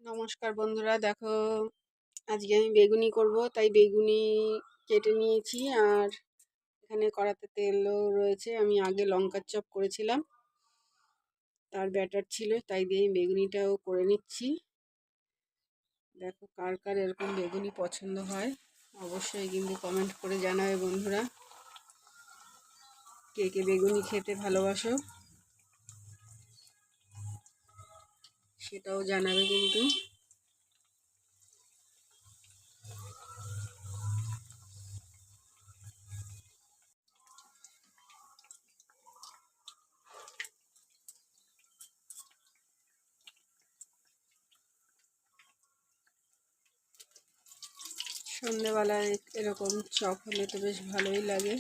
নমস্কার বন্ধুরা, দেখো আজকে আমি বেগুনি করব, তাই বেগুনি কেটে নিয়েছি। আর এখানে কড়াতে তেলও রয়েছে। আমি আগে লঙ্কার চপ করেছিলাম, তার ব্যাটার ছিল, তাই দিয়ে বেগুনিটাও করে নিচ্ছি। দেখো কার কার এরকম বেগুনি পছন্দ হয় অবশ্যই কিন্তু কমেন্ট করে জানাবে বন্ধুরা, কে কে বেগুনি খেতে ভালোবাসো সেটাও জানাবে কিন্তু। সন্ধ্যেবেলায় এরকম চপ হলে তো বেশ ভালোই লাগে।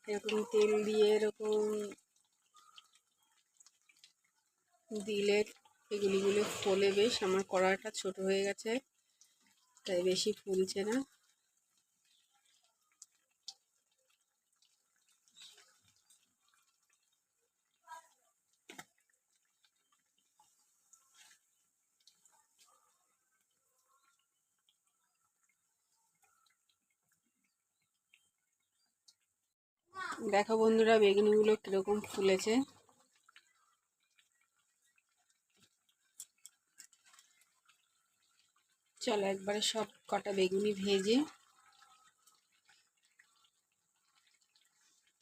এরকম তেল দিয়ে এরকম দিলে এগুলিগুলো ফোলে বেশ। আমার কড়াটা ছোট হয়ে গেছে, তাই বেশি ফুলছে না। দেখো বন্ধুরা বেগুনিগুলো কিরকম ফুলেছে। চলো একবারে সব কটা বেগুনি ভেজে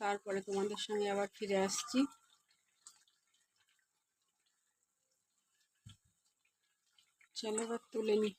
তারপরে তোমাদের সঙ্গে আবার ফিরে আসছি। চলো এবার তুলে নিই।